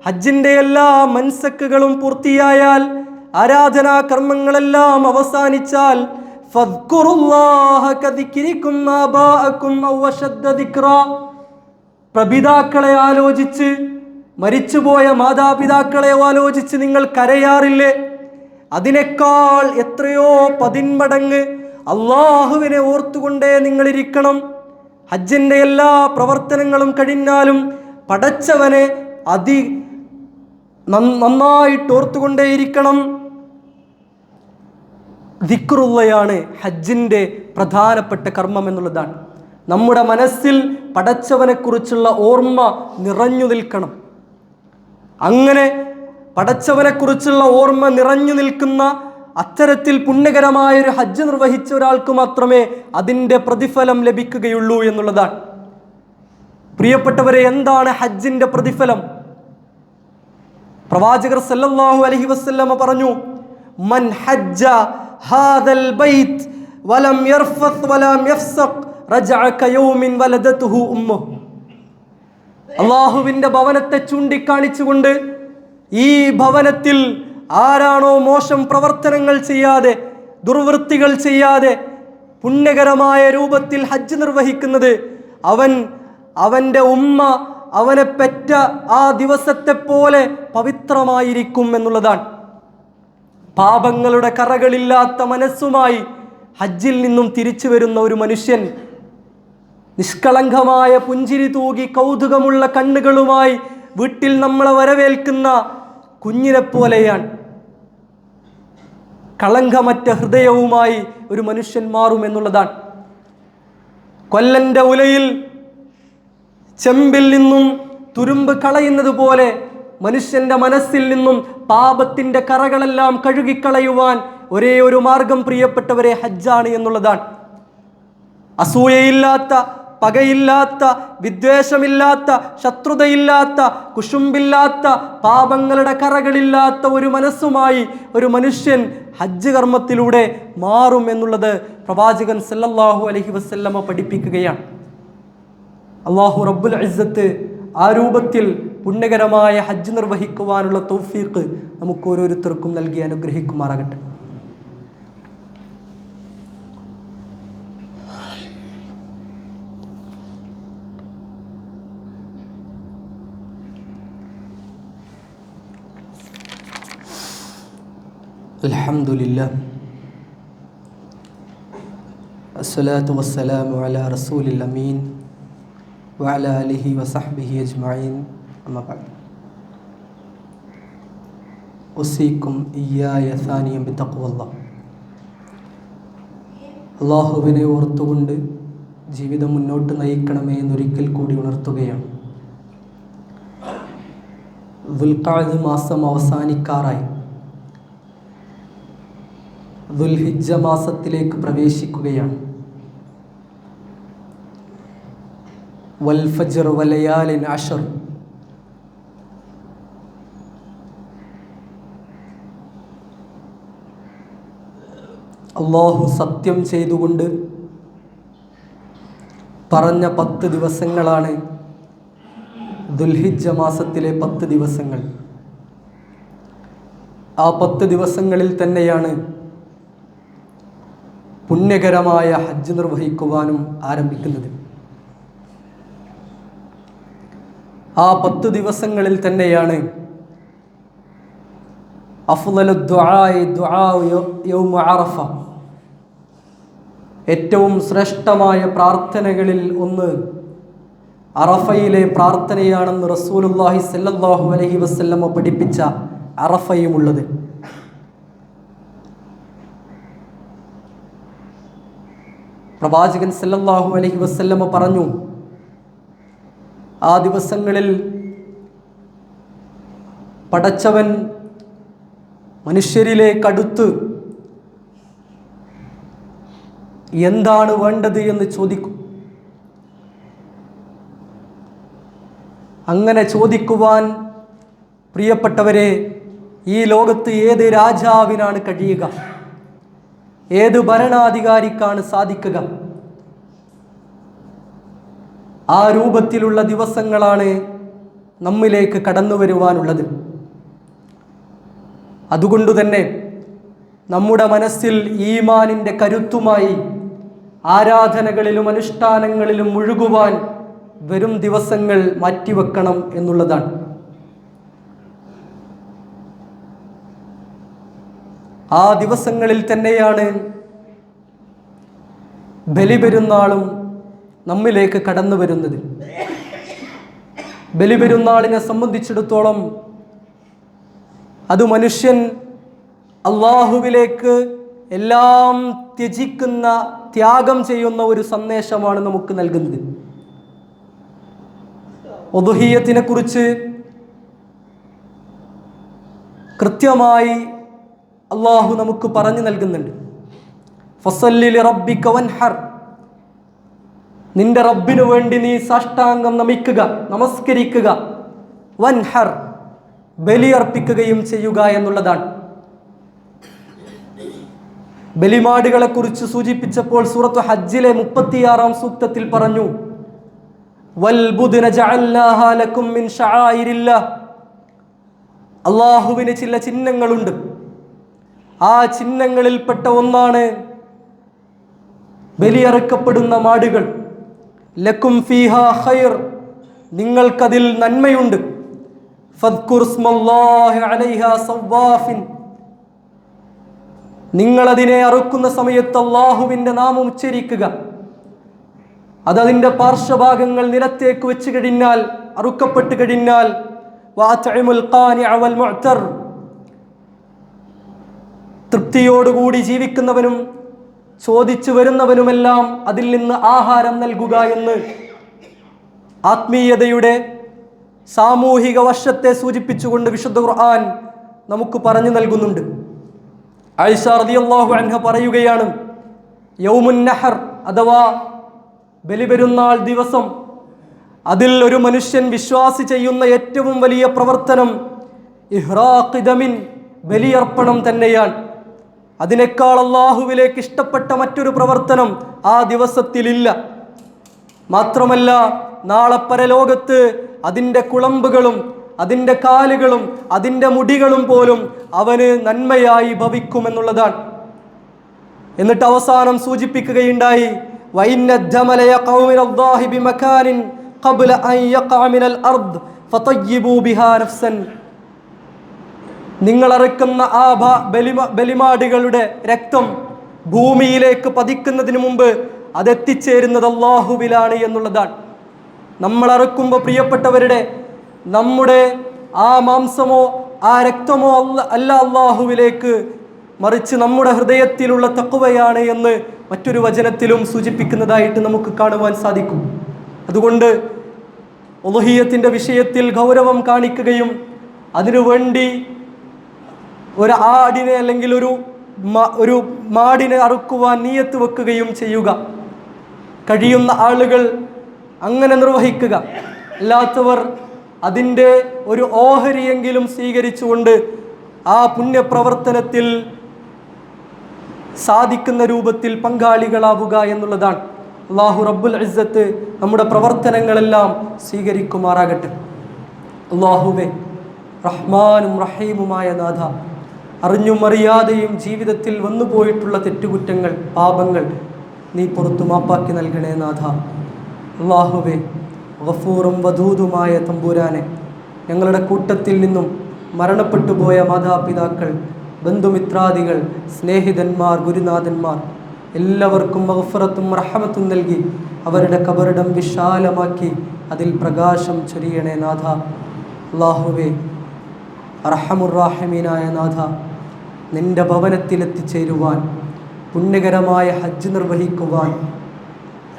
ഹജ്ജിന്റെ എല്ലാ മൻസക്കുകളും പൂർത്തിയായാൽ, ആരാധനാ കർമ്മങ്ങളെല്ലാം അവസാനിച്ചാൽ, ഫദ്കുറുല്ലാഹ കദിക്രികും ആബാഅകും ഔ അശദ്ദ ദിക്റാ. പ്രപിതാക്കളെ ആലോചിച്ച്, മരിച്ചുപോയ മാതാപിതാക്കളെ ആലോചിച്ച് നിങ്ങൾ കരയാറില്ലേ? അതിനേക്കാൾ എത്രയോ 10 മടങ്ങ് അള്ളാഹുവിനെ ഓർത്തുകൊണ്ടേ നിങ്ങളിരിക്കണം. ഹജ്ജിൻ്റെ എല്ലാ പ്രവർത്തനങ്ങളും കഴിഞ്ഞാലും പടച്ചവനെ നന്നായിട്ട് ഓർത്തുകൊണ്ടേയിരിക്കണം. ദിക്റുള്ളയാണ് ഹജ്ജിൻ്റെ പ്രധാനപ്പെട്ട കർമ്മം എന്നുള്ളതാണ്. നമ്മുടെ മനസ്സിൽ പടച്ചവനെക്കുറിച്ചുള്ള ഓർമ്മ നിറഞ്ഞു നിൽക്കണം. അങ്ങനെ പടച്ചവനെക്കുറിച്ചുള്ള ഓർമ്മ നിറഞ്ഞു നിൽക്കുന്ന അത്തരത്തിൽ പുണ്യകരമായൊരു ഹജ്ജ് നിർവഹിച്ച ഒരാൾക്ക് മാത്രമേ അതിൻ്റെ പ്രതിഫലം ലഭിക്കുകയുള്ളൂ എന്നുള്ളതാണ്. പ്രിയപ്പെട്ടവരെ, എന്താണ് ഹജ്ജിൻ്റെ പ്രതിഫലം? പ്രവാചകർ സല്ലല്ലാഹു അലൈഹി വസല്ലമ പറഞ്ഞു, മൻ ഹജ്ജ ഹാദൽ ബൈത്ത് വലം യർഫത്ത് വലം യഫ്സഖ് റജഅ കയൗമിൻ വലദതുഹു ഉമ്മുഹു. അല്ലാഹുവിൻ്റെ ഭവനത്തെ ചൂണ്ടിക്കാണിച്ചുകൊണ്ട്, ഈ ഭവനത്തിൽ ആരാണോ മോശം പ്രവർത്തനങ്ങൾ ചെയ്യാതെ, ദുർവൃത്തികൾ ചെയ്യാതെ പുണ്യകരമായ രൂപത്തിൽ ഹജ്ജ് നിർവഹിക്കുന്നത്, അവൻ്റെ ഉമ്മ അവനെ പെറ്റ ആ ദിവസത്തെ പോലെ പവിത്രമായിരിക്കും എന്നുള്ളതാണ്. പാപങ്ങളുടെ കറകളില്ലാത്ത മനസ്സുമായി ഹജ്ജിൽ നിന്നും തിരിച്ചു വരുന്ന ഒരു മനുഷ്യൻ നിഷ്കളങ്കമായ പുഞ്ചിരി തൂകി കൗതുകമുള്ള കണ്ണുകളുമായി വീട്ടിൽ നമ്മളെ വരവേൽക്കുന്ന കുഞ്ഞിനെ പോലെയാണ്. കളങ്കമറ്റ ഹൃദയവുമായി ഒരു മനുഷ്യൻ മാറുമെന്നുള്ളതാണ്. കൊല്ലൻ്റെ ഉലയിൽ ചെമ്പിൽ നിന്നും തുരുമ്പ് കളയുന്നത് പോലെ മനുഷ്യന്റെ മനസ്സിൽ നിന്നും പാപത്തിൻ്റെ കറകളെല്ലാം കഴുകിക്കളയുവാൻ ഒരേ ഒരു മാർഗം പ്രിയപ്പെട്ടവരെ ഹജ്ജാണ് എന്നുള്ളതാണ്. അസൂയയില്ലാത്ത, പകയില്ലാത്ത, വിദ്വേഷമില്ലാത്ത, ശത്രുതയില്ലാത്ത, കുശുമ്പില്ലാത്ത, പാപങ്ങളുടെ കറകളില്ലാത്ത ഒരു മനസ്സുമായി ഒരു മനുഷ്യൻ ഹജ്ജ് കർമ്മത്തിലൂടെ മാറും എന്നുള്ളത് പ്രവാചകൻ സല്ലല്ലാഹു അലൈഹി വസല്ലമ പഠിപ്പിക്കുകയാണ്. അല്ലാഹു റബ്ബുൽ ഇസ്സത്ത് ആ രൂപത്തിൽ പുണ്യകരമായ ഹജ്ജ് നിർവഹിക്കുവാനുള്ള തൗഫീഖ് നമുക്ക് ഓരോരുത്തർക്കും നൽകി അനുഗ്രഹിക്കുമാറാകട്ടെ. അൽഹംദുലില്ലാഹ് അസ്സലാത്തു വസ്സലാമു അലാ റസൂലിൽ അമീൻ വഅലാ ആലിഹി വസഹ്ബിഹി അജ്മഈൻ. അമ്മാ ബഅദ്. ഉസീക്കും ഇയ്യായ സാനിയം ബിത്തഖ്വല്ലാഹ്. അല്ലാഹുവിനെ ഓർത്തുകൊണ്ട് ജീവിതം മുന്നോട്ട് നയിക്കണമേ എന്നൊരിക്കൽ കൂടി ഉണർത്തുകയാണ്. ദുൽഖഅദ് മാസം അവസാനിക്കാറായി. ദുൽഹിജ്ജ മാസത്തിലേക്ക് പ്രവേശിക്കുകയാണ്. വൽ ഫജ്ർ വലയാലിൻ അശ്ർ. അല്ലാഹു സത്യം ചെയ്തുകൊണ്ട് പറഞ്ഞ 10 ദിവസങ്ങളാണ് ദുൽഹിജ്ജ മാസത്തിലെ 10 ദിവസങ്ങൾ. ആ 10 ദിവസങ്ങളിൽ തന്നെയാണ് പുണ്യകരമായ ഹജ്ജ് നിർവഹിക്കുവാനും ആരംഭിക്കുന്നത്. ആ 10 ദിവസങ്ങളിൽ തന്നെയാണ് അഫ്ളലു ദുആഇ ദുആഉ യൗമ അറഫ. ഏറ്റവും ശ്രേഷ്ഠമായ പ്രാർത്ഥനകളിൽ ഒന്ന് അറഫയിലെ പ്രാർത്ഥനയാണെന്ന് റസൂലുള്ളാഹി സ്വല്ലല്ലാഹു അലൈഹി വസല്ലമ പഠിപ്പിച്ച അറഫയുമുള്ളത്. പ്രവാചകൻ സല്ലല്ലാഹു അലൈഹി വസല്ലമ പറഞ്ഞു, ആ ദിവസങ്ങളിൽ പടച്ചവൻ മനുഷ്യരിലേക്കടുത്ത് എന്താണ് വേണ്ടത് എന്ന് ചോദിക്കും. അങ്ങനെ ചോദിക്കുവാൻ പ്രിയപ്പെട്ടവരെ ഈ ലോകത്ത് ഏത് രാജാവിനാണ് കഴിയുക? ഏത് ഭരണാധികാരിക്കാണ് സാധിക്കുക? ആ രൂപത്തിലുള്ള ദിവസങ്ങളാണ് നമ്മിലേക്ക് കടന്നു വരുവാനുള്ളത്. അതുകൊണ്ട് തന്നെ നമ്മുടെ മനസ്സിൽ ഈമാനിൻ്റെ കരുത്തുമായി ആരാധനകളിലും അനുഷ്ഠാനങ്ങളിലും മുഴുകുവാൻ വരും ദിവസങ്ങൾ മാറ്റിവെക്കണം എന്നുള്ളതാണ്. ആ ദിവസങ്ങളിൽ തന്നെയാണ് ബലിപെരുന്നാളും നമ്മിലേക്ക് കടന്നു വരുന്നത്. ബലിപെരുന്നാളിനെ സംബന്ധിച്ചിടത്തോളം അത് മനുഷ്യൻ അള്ളാഹുവിലേക്ക് എല്ലാം ത്യജിക്കുന്ന, ത്യാഗം ചെയ്യുന്ന ഒരു സന്ദേശമാണ് നമുക്ക് നൽകുന്നത്. ഉദ്ഹിയ്യത്തിനെ കുറിച്ച് കൃത്യമായി അള്ളാഹു നമുക്ക് പറഞ്ഞു നൽകുന്നുണ്ട്. ഫസല്ലി ലിറബ്ബിക വൻഹർ, നിന്റെ റബ്ബിനു വേണ്ടി നീ സാഷ്ടാംഗം നമിക്കുക, നമസ്കരിക്കുക. വൻഹർ, ബലിയർപ്പിക്കുകയും ചെയ്യുക എന്നുള്ളതാണ്. ബലിമാടുകളെ കുറിച്ച് സൂചിപ്പിച്ചപ്പോൾ സൂറത്ത് ഹജ്ജിലെ 36-ാം സൂക്തത്തിൽ പറഞ്ഞു, വൽബുദ്ന ജഅൽനാഹാ ലക്കും മിൻ ശആയിരില്ലാഹ്, അല്ലാഹുവിന് ചില ചിഹ്നങ്ങളുണ്ട്. ആ ചിഹ്നങ്ങളിൽപ്പെട്ട ഒന്നാണ് ബലിയറുക്കപ്പെടുന്ന മാടുകൾ. ലക്കും ഫീഹാ ഖൈർ, നിങ്ങൾക്കതിൽ നന്മയുണ്ട്. ഫദ്കുർസ്മല്ലാഹി അലൈഹാ സവ്വാഫിൻ, നിങ്ങളതിനെ അറുക്കുന്ന സമയത്ത് അല്ലാഹുവിൻ്റെ നാമം ഉച്ചരിക്കുക. അതതിൻ്റെ പാർശ്വഭാഗങ്ങൾ നിലത്തേക്ക് വെച്ച് കഴിഞ്ഞാൽ, അറുക്കപ്പെട്ട് കഴിഞ്ഞാൽ, വഅത്ഇമുൽ ഖാനിഅ വൽ മുഅ്തർ, തൃപ്തിയോടുകൂടി ജീവിക്കുന്നവനും ചോദിച്ചു വരുന്നവനുമെല്ലാം അതിൽ നിന്ന് ആഹാരം നൽകുക എന്ന് ആത്മീയതയുടെ സാമൂഹിക വശത്തെ സൂചിപ്പിച്ചുകൊണ്ട് വിശുദ്ധ ഖുർആൻ നമുക്ക് പറഞ്ഞു നൽകുന്നുണ്ട്. ആയിഷ റളിയല്ലാഹു അൻഹ പറയുകയാണ്, യൗമുൻ നഹർ അഥവാ ബലിപെരുന്നാൾ ദിവസം, അതിൽ ഒരു മനുഷ്യൻ വിശ്വാസി ചെയ്യുന്ന ഏറ്റവും വലിയ പ്രവർത്തനം ഇഹ്റാഖ് ദമിൻ, ബലിയർപ്പണം തന്നെയാണ്. അതിനേക്കാൾ അല്ലാഹുവിലേക്ക് ഇഷ്ടപ്പെട്ട മറ്റൊരു പ്രവർത്തനം ആ ദിവസത്തിലില്ല. മാത്രമല്ല, നാളെ പരലോകത്ത് അതിൻ്റെ കുളമ്പുകളും അതിൻ്റെ കാലുകളും അതിൻ്റെ മുടികളും പോലും അവന് നന്മയായി ഭവിക്കുമെന്നുള്ളതാണ്. എന്നിട്ട് അവസാനം സൂചിപ്പിക്കുകയുണ്ടായി, നിങ്ങളറുക്കുന്ന ആ ബലിമാടുകളുടെ രക്തം ഭൂമിയിലേക്ക് പതിക്കുന്നതിന് മുമ്പ് അതെത്തിച്ചേരുന്നത് അല്ലാഹുവിലാണ് എന്നുള്ളതാണ്. നമ്മൾ അറുക്കുമ്പോൾ പ്രിയപ്പെട്ടവരുടെ, നമ്മുടെ ആ മാംസമോ ആ രക്തമോ അല്ല അല്ലാഹുവിലേക്ക്, മറിച്ച് നമ്മുടെ ഹൃദയത്തിലുള്ള തഖ്വയാണ് എന്ന് മറ്റൊരു വചനത്തിലും സൂചിപ്പിക്കുന്നതായിട്ട് നമുക്ക് കാണുവാൻ സാധിക്കും. അതുകൊണ്ട് ഉളുഹിയ്യത്തിൻ്റെ വിഷയത്തിൽ ഗൗരവം കാണിക്കുകയും അതിനുവേണ്ടി ഒരു ആടിനെ അല്ലെങ്കിൽ ഒരു മാടിനെ അറുക്കുവാൻ നിയത്ത് വെക്കുകയും ചെയ്യുക. കഴിയുന്ന ആളുകൾ അങ്ങനെ നിർവഹിക്കുക. അല്ലാത്തവർ അതിൻ്റെ ഒരു ഓഹരിയെങ്കിലും സ്വീകരിച്ചുകൊണ്ട് ആ പുണ്യപ്രവർത്തനത്തിൽ സാധിക്കുന്ന രൂപത്തിൽ പങ്കാളികളാവുക എന്നുള്ളതാണ്. അല്ലാഹു റബ്ബുൽ ഇസ്സത്ത് നമ്മുടെ പ്രവർത്തനങ്ങളെല്ലാം സ്വീകരിക്കുമാറാകട്ടെ. അല്ലാഹുവേ, റഹ്മാനും റഹീമുമായ നാഥ, അറിഞ്ഞും അറിയാതെയും ജീവിതത്തിൽ വന്നുപോയിട്ടുള്ള തെറ്റുകുറ്റങ്ങൾ, പാപങ്ങൾ നീ പുറത്തു മാപ്പാക്കി നൽകണേ നാഥ. അല്ലാഹുവേ, ഗഫൂറും വദൂദുമായ തമ്പുരാനെ, ഞങ്ങളുടെ കൂട്ടത്തിൽ നിന്നും മരണപ്പെട്ടു പോയ മാതാപിതാക്കൾ, ബന്ധുമിത്രാദികൾ, സ്നേഹിതന്മാർ, ഗുരുനാഥന്മാർ എല്ലാവർക്കും മഗ്ഫിറത്തും റഹ്മത്തും നൽകി അവരുടെ ഖബറിടം വിശാലമാക്കി അതിൽ പ്രകാശം ചൊരിയണേ നാഥ. അല്ലാഹുവേ, അർഹമുർ-റാഹിമീനായ നാഥ, നിൻ്റെ ഭവനത്തിലെത്തിച്ചേരുവാൻ, പുണ്യകരമായ ഹജ്ജ് നിർവഹിക്കുവാൻ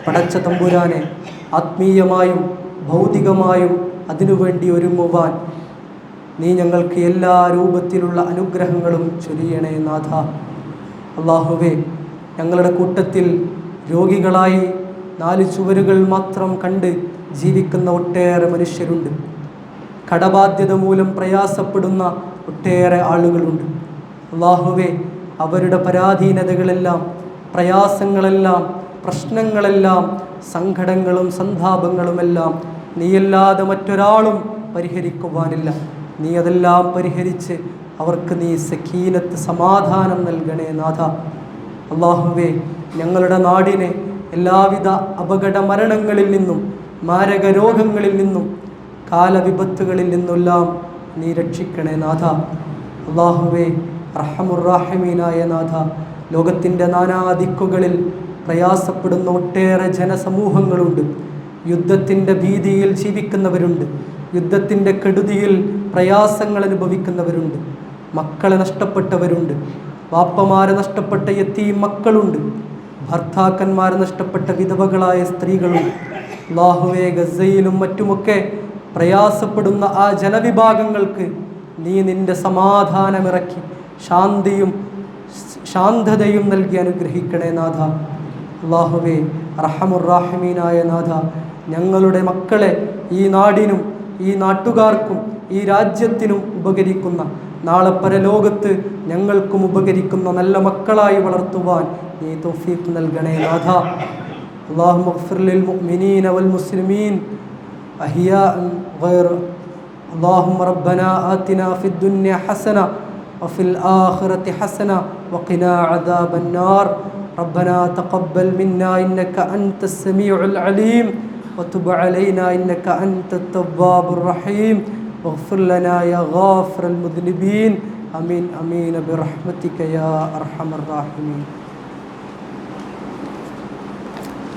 പടച്ച തമ്പുരാനെ ആത്മീയമായും ഭൗതികമായും അതിനുവേണ്ടി ഒരുങ്ങുവാൻ നീ ഞങ്ങൾക്ക് എല്ലാ രൂപത്തിലുള്ള അനുഗ്രഹങ്ങളും ചൊരിയണേ നാഥ. അല്ലാഹുവേ, ഞങ്ങളുടെ കൂട്ടത്തിൽ രോഗികളായി 4 ചുവരുകൾ മാത്രം കണ്ട് ജീവിക്കുന്ന ഒട്ടേറെ മനുഷ്യരുണ്ട്. കടബാധ്യത മൂലം പ്രയാസപ്പെടുന്ന ഒട്ടേറെ ആളുകളുണ്ട്. അല്ലാഹുവേ, അവരുടെ പരാധീനതകളെല്ലാം, പ്രയാസങ്ങളെല്ലാം, പ്രശ്നങ്ങളെല്ലാം, സങ്കടങ്ങളും സന്താപങ്ങളുമെല്ലാം നീയല്ലാതെ മറ്റൊരാളും പരിഹരിക്കുവാനില്ല. നീ അതെല്ലാം പരിഹരിച്ച് അവർക്ക് നീ സക്കീനത്ത്, സമാധാനം നൽകണേ നാഥ. അല്ലാഹുവേ, ഞങ്ങളുടെ നാടിനെ എല്ലാവിധ അപകട മരണങ്ങളിൽ നിന്നും മാരക രോഗങ്ങളിൽ നിന്നും കാലവിപത്തുകളിൽ നിന്നെല്ലാം നീ രക്ഷിക്കണേ നാഥ. അല്ലാഹുവേ റഹമുറാഹിമീനായ നാഥ, ലോകത്തിൻ്റെ നാനാദിക്കുകളിൽ പ്രയാസപ്പെടുന്ന ഒട്ടേറെ ജനസമൂഹങ്ങളുണ്ട്. യുദ്ധത്തിൻ്റെ ഭീതിയിൽ ജീവിക്കുന്നവരുണ്ട്, യുദ്ധത്തിൻ്റെ കെടുതിയിൽ പ്രയാസങ്ങൾ അനുഭവിക്കുന്നവരുണ്ട്, മക്കളെ നഷ്ടപ്പെട്ടവരുണ്ട്, വാപ്പമാരെ നഷ്ടപ്പെട്ട യതീം മക്കളുണ്ട്, ഭർത്താക്കന്മാരെ നഷ്ടപ്പെട്ട വിധവകളായ സ്ത്രീകളുണ്ട്. അല്ലാഹുവേ ഗസയിലും മറ്റുമൊക്കെ പ്രയാസപ്പെടുന്ന ആ ജനവിഭാഗങ്ങൾക്ക് നീ നിൻ്റെ സമാധാനമിറക്കി ശാന്തിയും ശാന്തതയും നൽകി അനുഗ്രഹിക്കണേ നാഥ. അല്ലാഹുവേ റഹമുറാഹിമീനായ നാഥ, ഞങ്ങളുടെ മക്കളെ ഈ നാടിനും ഈ നാട്ടുകാർക്കും ഈ രാജ്യത്തിനും ഉപകരിക്കുന്ന, നാളെ പരലോകത്ത് ഞങ്ങൾക്കും ഉപകരിക്കുന്ന നല്ല മക്കളായി വളർത്തുവാൻ നീ തൗഫീഖ് നൽകണേ നാഥ. അല്ലാഹുമ്മ ഗ്ഫിർ ലിൽ മുഅ്മിനീന വൽ മുസ്ലിമീൻ അഹ്യാഅൻ ഗൈറ. അല്ലാഹുമ്മ റബ്ബനാ ആതിനാ ഫിദ് ദുനിയ ഹസന വഫിൽ ആഖിറതി ഹസന വഖിനാ അദാബൻ നാർ. ربنا تقبل منا إنك أنت السميع العليم وتب علينا إنك أنت التواب الرحيم واغفر لنا يا غافر المذنبين. آمين آمين برحمتك يا أرحم الراحمين.